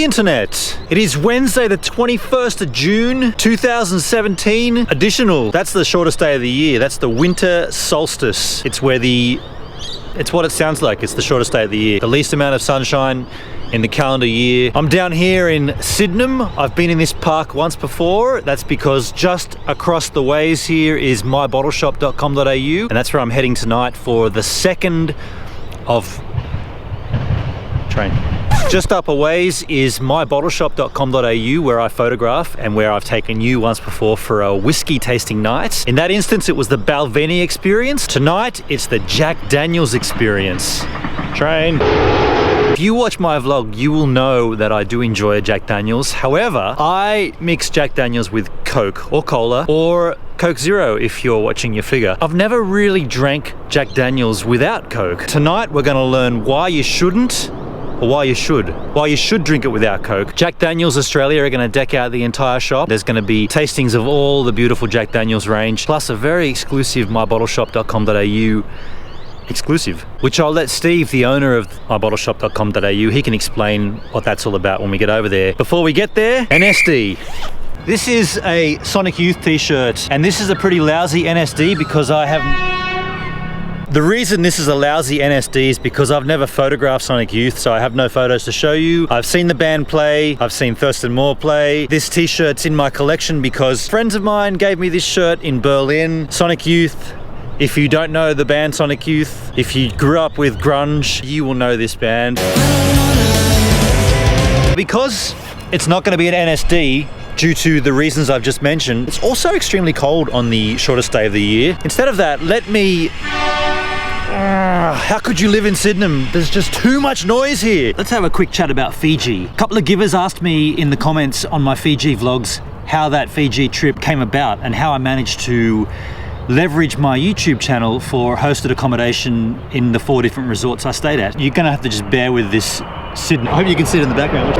the internet. It is Wednesday the 21st of June 2017. Additional, that's the shortest day of the year. That's the winter solstice. It's what it sounds like. It's the shortest day of the year. The least amount of sunshine in the calendar year. I'm down here in Sydenham. I've been in this park once before. That's because just across the ways here is mybottleshop.com.au, and that's where I'm heading tonight for the second of train. Just up a ways is mybottleshop.com.au, where I photograph and where I've taken you once before for a whiskey tasting night. In that instance, it was the Balvenie experience. Tonight, it's the Jack Daniels experience. Train. If you watch my vlog, you will know that I do enjoy a Jack Daniels. However, I mix Jack Daniels with Coke or Cola or Coke Zero if you're watching your figure. I've never really drank Jack Daniels without Coke. Tonight, we're gonna learn why you shouldn't or why you should drink it without Coke. Jack Daniels Australia are gonna deck out the entire shop. There's gonna be tastings of all the beautiful Jack Daniels range, plus a very exclusive mybottleshop.com.au exclusive, which I'll let Steve, the owner of mybottleshop.com.au, he can explain what that's all about when we get over there. Before we get there, NSD. This is a Sonic Youth t-shirt, and this is a pretty lousy NSD because the reason this is a lousy NSD is because I've never photographed Sonic Youth, so I have no photos to show you. I've seen the band play, I've seen Thurston Moore play. This t-shirt's in my collection because friends of mine gave me this shirt in Berlin. Sonic Youth, if you don't know the band Sonic Youth, if you grew up with grunge, you will know this band. Because it's not going to be an NSD, due to the reasons I've just mentioned, it's also extremely cold on the shortest day of the year. Instead of that, let me... how could you live in Sydenham? There's just too much noise here. Let's have a quick chat about Fiji. A couple of givers asked me in the comments on my Fiji vlogs how that Fiji trip came about and how I managed to leverage my YouTube channel for hosted accommodation in the 4 different resorts I stayed at. You're gonna have to just bear with this Sydenham. I hope you can see it in the background.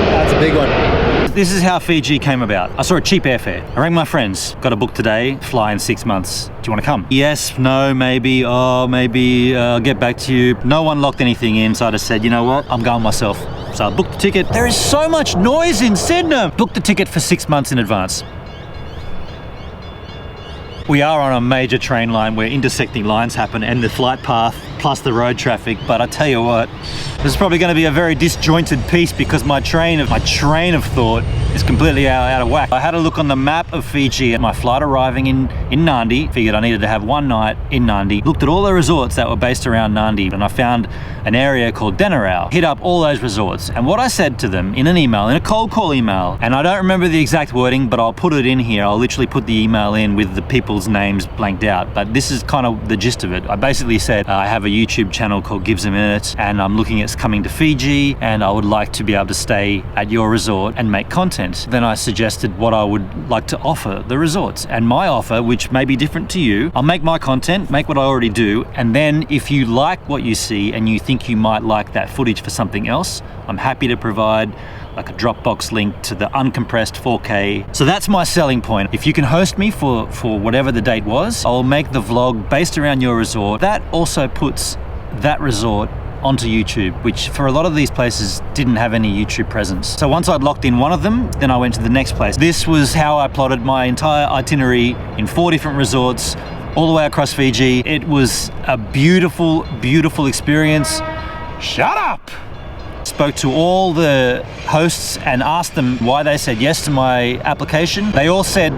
That's a big one. This is how Fiji came about. I saw a cheap airfare. I rang my friends. Got a book today, fly in 6 months. Do you want to come? Yes, no, maybe, oh, maybe, I'll get back to you. No one locked anything in, so I just said, you know what? I'm going myself. So I booked the ticket. There is so much noise in Sydenham. Booked the ticket for 6 months in advance. We are on a major train line where intersecting lines happen and the flight path plus the road traffic, but I tell you what, this is probably going to be a very disjointed piece because my train of thought is completely out of whack. I had a look on the map of Fiji at my flight arriving in Nadi, figured I needed to have one night in Nadi, looked at all the resorts that were based around Nadi, and I found an area called Denarau. Hit up all those resorts, and what I said to them in an email, in a cold call email, and I don't remember the exact wording, but I'll put it in here. I'll literally put the email in with the people's names blanked out, but this is kind of the gist of it. I basically said, I have a YouTube channel called Gives a Minute, and I'm looking at coming to Fiji, and I would like to be able to stay at your resort and make content. Then I suggested what I would like to offer the resorts, and my offer, which may be different to you, I'll make my content, make what I already do, and then if you like what you see and you think you might like that footage for something else, I'm happy to provide like a Dropbox link to the uncompressed 4K. So that's my selling point. If you can host me for whatever the date was, I'll make the vlog based around your resort. That also puts that resort onto YouTube, which for a lot of these places didn't have any YouTube presence. So once I'd locked in one of them, then I went to the next place. This was how I plotted my entire itinerary in 4 different resorts, all the way across Fiji. It was a beautiful, beautiful experience. Shut up! Spoke to all the hosts and asked them why they said yes to my application. They all said,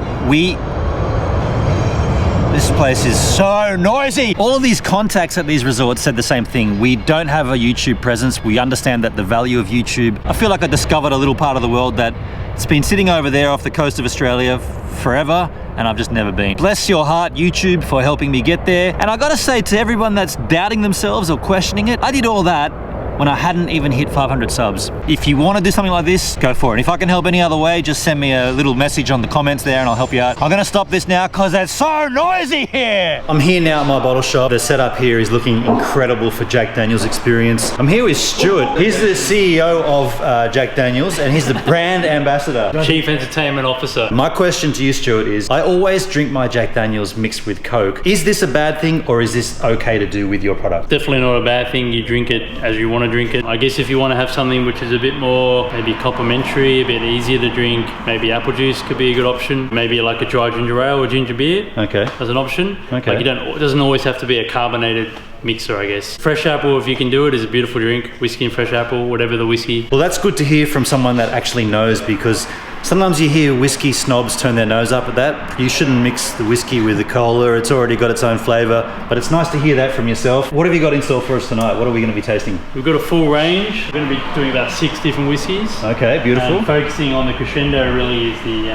this place is so noisy. All of these contacts at these resorts said the same thing. We don't have a YouTube presence. We understand that the value of YouTube. I feel like I discovered a little part of the world that it's been sitting over there off the coast of Australia forever, and I've just never been. Bless your heart, YouTube, for helping me get there. And I gotta say to everyone that's doubting themselves or questioning it, I did all that when I hadn't even hit 500 subs. If you want to do something like this, go for it. If I can help any other way, just send me a little message on the comments there and I'll help you out. I'm gonna stop this now because it's so noisy here. I'm here now at my bottle shop. The setup here is looking incredible for Jack Daniels experience. I'm here with Stuart. He's the CEO of Jack Daniels and he's the brand ambassador. Chief Entertainment Officer. My question to you, Stuart, is I always drink my Jack Daniels mixed with Coke. Is this a bad thing or is this okay to do with your product? Definitely not a bad thing. You drink it as you want to drink it. I guess if you want to have something which is a bit more maybe complimentary, a bit easier to drink, maybe apple juice could be a good option. Maybe like a dry ginger ale or ginger beer as an option. Like it doesn't always have to be a carbonated mixer, I guess. Fresh apple, if you can do it, is a beautiful drink. Whiskey and fresh apple, whatever the whiskey. Well, that's good to hear from someone that actually knows, because sometimes you hear whiskey snobs turn their nose up at that. You shouldn't mix the whiskey with the cola. It's already got its own flavour. But it's nice to hear that from yourself. What have you got in store for us tonight? What are we going to be tasting? We've got a full range. We're going to be doing about 6 different whiskies. Okay, beautiful. Focusing on the crescendo really is the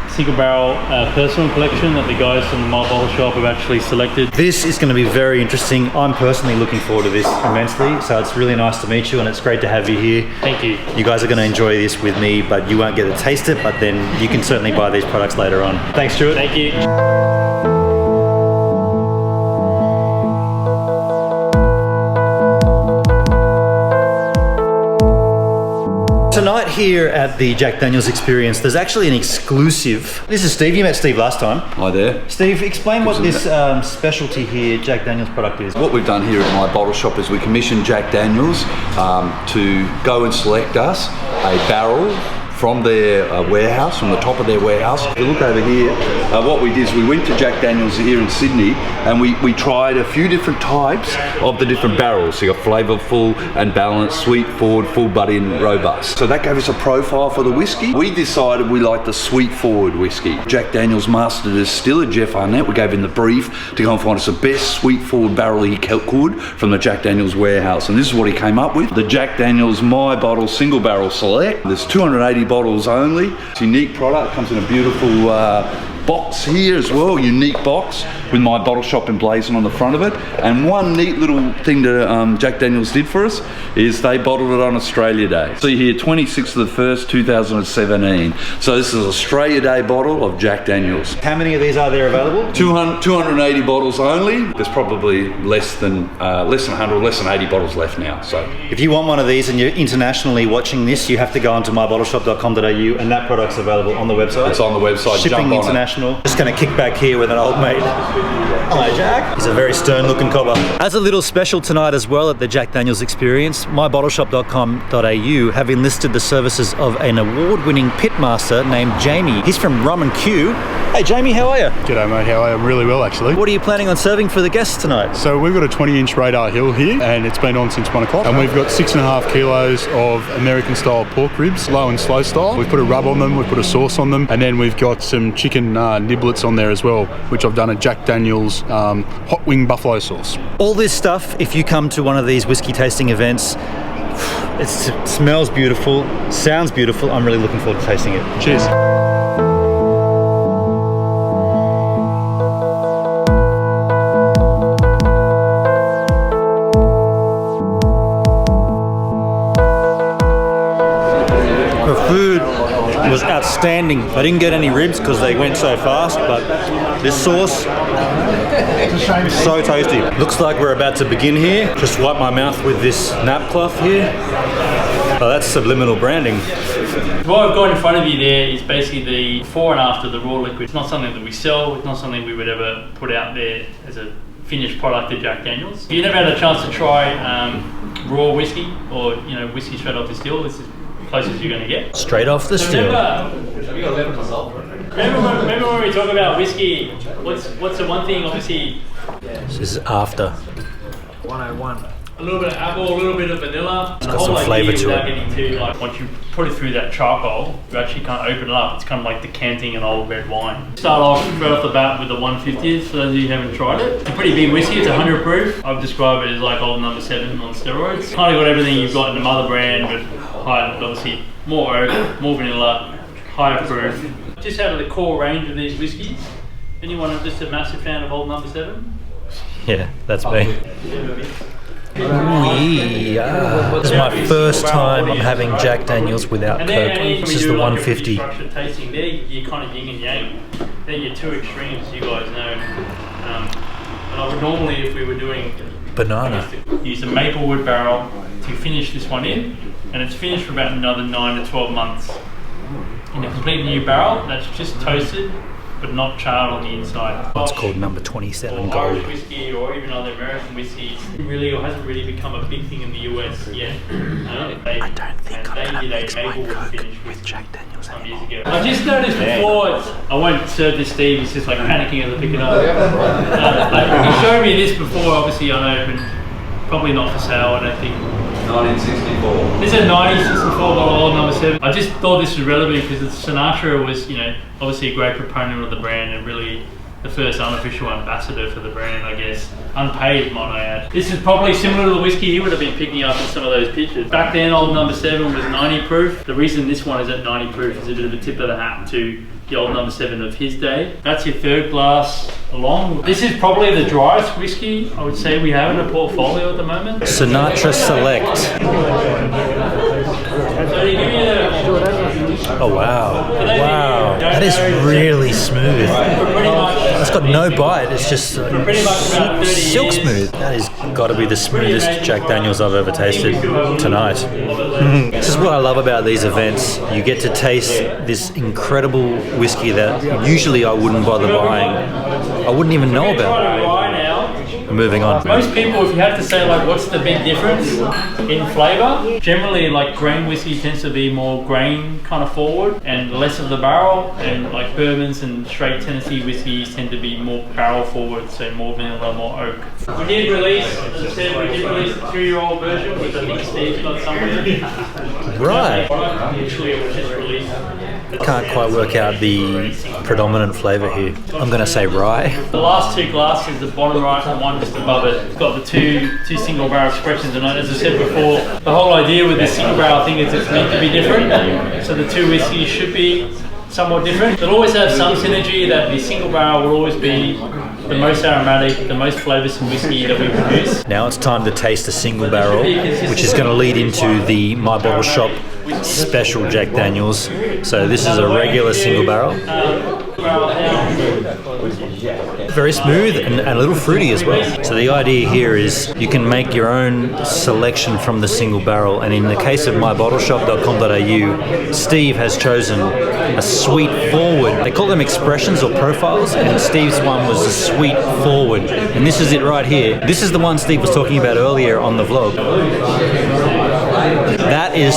single barrel personal collection that the guys from the My Bottle Shop have actually selected. This is going to be very interesting. I'm personally looking forward to this immensely, so it's really nice to meet you and it's great to have you here. Thank you. You guys are going to enjoy this with me, but you won't get to taste it, but then you can certainly buy these products later on. Thanks, Stuart. Thank you. Tonight here at the Jack Daniel's Experience, there's actually an exclusive. This is Steve. You met Steve last time. Hi there. Steve, explain what this specialty here, Jack Daniel's product is. What we've done here at My Bottle Shop is we commissioned Jack Daniel's to go and select us a barrel from their warehouse, from the top of their warehouse. If you look over here, what we did is we went to Jack Daniel's here in Sydney and we tried a few different types of the different barrels. So you got flavourful and balanced, sweet, forward, full body and robust. So that gave us a profile for the whiskey. We decided we liked the sweet forward whiskey. Jack Daniel's master distiller, Jeff Arnett, we gave him the brief to go and find us the best sweet forward barrel he could from the Jack Daniel's warehouse. And this is what he came up with. The Jack Daniel's My Bottle Single Barrel Select. There's 280 bottles only. It's a unique product, comes in a beautiful box here as well, unique box with My Bottle Shop emblazoned on the front of it. And one neat little thing that Jack Daniel's did for us is they bottled it on Australia Day. So you're here 26th of the 1st, 2017. So this is Australia Day bottle of Jack Daniel's. How many of these are there available? 280 bottles only. There's probably less than 100, less than 80 bottles left now. So if you want one of these and you're internationally watching this, you have to go onto mybottleshop.com.au and that product's available on the website. It's on the website. Shipping international. Just going to kick back here with an old mate. Hello, Jack. He's a very stern-looking cobber. As a little special tonight as well at the Jack Daniel's Experience, mybottleshop.com.au have enlisted the services of an award-winning pitmaster named Jamie. He's from Rum and Q. Hey, Jamie, how are you? G'day, mate. How are you? I'm really well, actually. What are you planning on serving for the guests tonight? So we've got a 20-inch radar hill here, and it's been on since 1 o'clock. And we've got 6.5 kilos of American-style pork ribs, low and slow style. We've put a rub on them, we've put a sauce on them, and then we've got some chicken niblets on there as well, which I've done a Jack Daniel's hot wing buffalo sauce. All this stuff, if you come to one of these whiskey tasting events, it smells beautiful, sounds beautiful. I'm really looking forward to tasting it. Cheers. The food was outstanding. I didn't get any ribs because they went so fast, but this sauce, so tasty. Looks like we're about to begin here. Just wipe my mouth with this nap cloth here. Oh, that's subliminal branding. What I've got in front of you there is basically the before and after the raw liquid. It's not something that we sell, it's not something we would ever put out there as a finished product of Jack Daniel's. If you never had a chance to try raw whiskey or whiskey straight off the still, this is closest you're going to get. Straight off the still. Remember when we talk about whiskey, what's the one thing, obviously? This is after. 101. A little bit of apple, a little bit of vanilla. It's got some flavour to without it. Getting too, once you put it through that charcoal, you actually can't open it up. It's kind of like decanting an old red wine. Start off right off the bat with the 150s, for those of you who haven't tried it. It's a pretty big whiskey, it's 100 proof. I've described it as like old number 7 on steroids. Kind of got everything you've got in the mother brand, but higher, obviously more oak, more vanilla, higher proof. Just out of the core range of these whiskies, anyone just a massive fan of old number 7? Yeah, that's me. This is my first time I'm having Jack Daniel's without Coke. This is the 150. Structured tasting there, you're kind of yin and yang. They're your two extremes, you guys know. And I would normally, if we were doing banana, use a maple wood barrel to finish this one in, and it's finished for about another 9 to 12 months in a completely new barrel that's just toasted but not charred on the inside. It's called number 27 or gold. Irish whiskey or even other American whiskeys really hasn't really become a big thing in the US yet. I don't think I'm gonna mix my Coke with Jack Daniels anymore. I just noticed before, I won't serve this Steve, he's just like panicking as I pick it up. He showed me this before, obviously unopened, probably not for sale, I don't think. 1964. This is a 1964 bottle old number 7. I just thought this was relevant because Sinatra was, you know, obviously a great proponent of the brand and really the first unofficial ambassador for the brand, I guess. Unpaid, might I add. This is probably similar to the whiskey he would have been picking up in some of those pictures. Back then, old number 7 was 90 proof. The reason this one is at 90 proof is a bit of a tip of the hat to the old number 7 of his day. That's your third glass along. This is probably the driest whiskey I would say we have in the portfolio at the moment. Sinatra Select. So they give you Oh wow, wow, that is really smooth. It's got no bite, it's just silk smooth. That has got to be the smoothest Jack Daniels I've ever tasted tonight. This is what I love about these events. You get to taste this incredible whiskey that usually I wouldn't bother buying. I wouldn't even know about. Moving on. Most people, if you have to say like what's the big difference in flavour, generally like grain whiskey tends to be more grain kind of forward and less of the barrel, and like bourbons and straight Tennessee whiskeys tend to be more barrel forward, so more vanilla, more oak. We did release, as I said, we did release a 2-year-old version, which I think Steve's got somewhere. Right. Literally it was just released. Can't quite work out the predominant flavour here. I'm going to say rye. The last 2 glasses, the bottom right and one just above it, it's got the two single barrel expressions, and as I said before, the whole idea with this single barrel thing is it's meant to be different, so the 2 whiskeys should be somewhat different. They'll always have some synergy, that the single barrel will always be the most aromatic, the most flavoursome whiskey that we produce. Now it's time to taste a single barrel, which is going to lead into the My Bottle Shop special Jack Daniels. So this is a regular single barrel. Very smooth and a little fruity as well. So the idea here is you can make your own selection from the single barrel, and in the case of mybottleshop.com.au, Steve has chosen a sweet forward. They call them expressions or profiles, and Steve's one was a sweet forward. And this is it right here. This is the one Steve was talking about earlier on the vlog. That is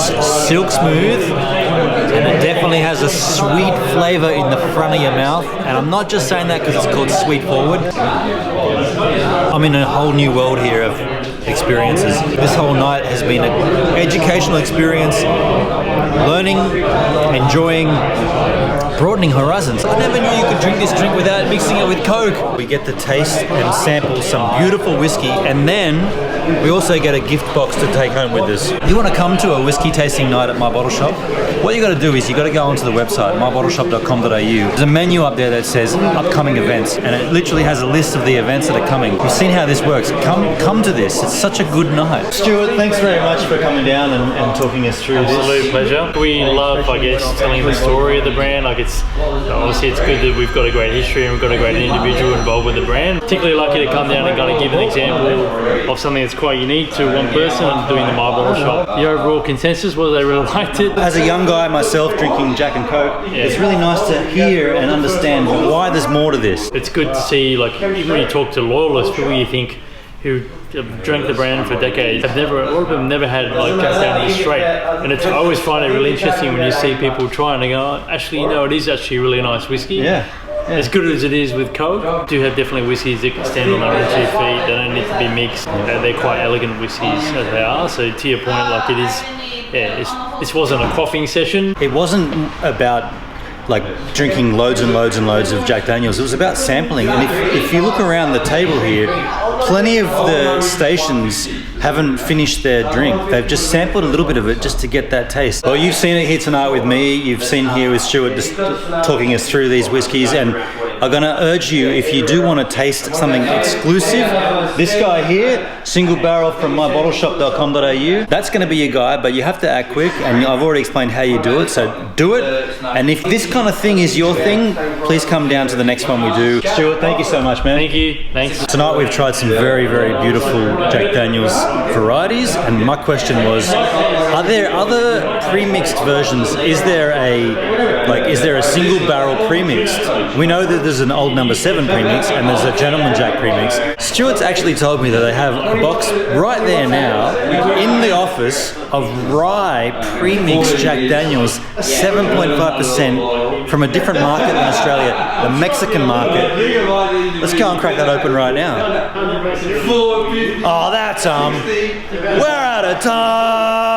silk smooth, and it definitely has a sweet flavour in the front of your mouth. And I'm not just saying that because it's called Sweet Forward. I'm in a whole new world here of experiences. This whole night has been an educational experience, learning, enjoying, broadening horizons. I never knew you could drink this drink without mixing it with Coke. We get to taste and sample some beautiful whiskey, and then we also get a gift box to take home with us. If you want to come to a whiskey tasting night at My Bottle Shop, what you got to do is you got to go onto the website, mybottleshop.com.au. There's a menu up there that says upcoming events, and it literally has a list of the events that are coming. You've seen how this works. Come to this. It's such a good night. Stuart, thanks very much for coming down and talking us through this. Absolute pleasure. We love, I guess, telling the story of the brand. Like obviously it's good that we've got a great history and we've got a great individual involved with the brand. Particularly lucky to come down and kind of give an example of something that's quite unique to one person and doing the My Bottle Shop. The overall consensus was they really liked it. As a young guy myself drinking Jack and Coke, it's really nice to hear and understand why there's more to this. It's good to see, like, even when you talk to loyalists, people you think who have drank the brand for decades, a lot of them never had like Jack Daniels straight, and I always find it really interesting when you see people try and they go, oh, actually, it is actually a really nice whiskey. Yeah. As good as it is with Coke, do have definitely whiskies that can stand on their own 2 feet. They don't need to be mixed. They're quite elegant whiskies as they are. So to your point, like it is, this wasn't a quaffing session. It wasn't about like drinking loads and loads and loads of Jack Daniels. It was about sampling, and if you look around the table here, plenty of the stations haven't finished their drink. They've just sampled a little bit of it just to get that taste. Well, you've seen it here tonight with me. You've seen here with Stuart just talking us through these whiskies, and I'm going to urge you, if you do want to taste something exclusive, this guy here, single barrel from mybottleshop.com.au, that's going to be your guy, but you have to act quick, and I've already explained how you do it, so do it. And if this kind of thing is your thing, please come down to the next one we do. Stuart, thank you so much, man. Thank you. Thanks. Tonight we've tried some very, very beautiful Jack Daniels varieties, and my question was, are Are there other pre-mixed versions? Is there a single barrel pre-mixed? We know that there's an old number 7 pre-mix and there's a Gentleman Jack pre-mix. Stuart's actually told me that they have a box right there now in the office of rye pre-mixed Jack Daniels, 7.5% from a different market than Australia, the Mexican market. Let's go and crack that open right now. Oh, that's we're out of time.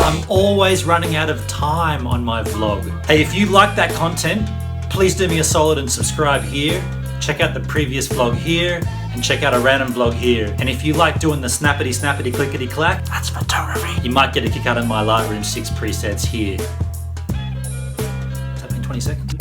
I'm always running out of time on my vlog. Hey, if you like that content, please do me a solid and subscribe here. Check out the previous vlog here and check out a random vlog here. And if you like doing the snappity clickety clack, that's photography. You might get a kick out of my Lightroom 6 presets here. Does that mean 20 seconds?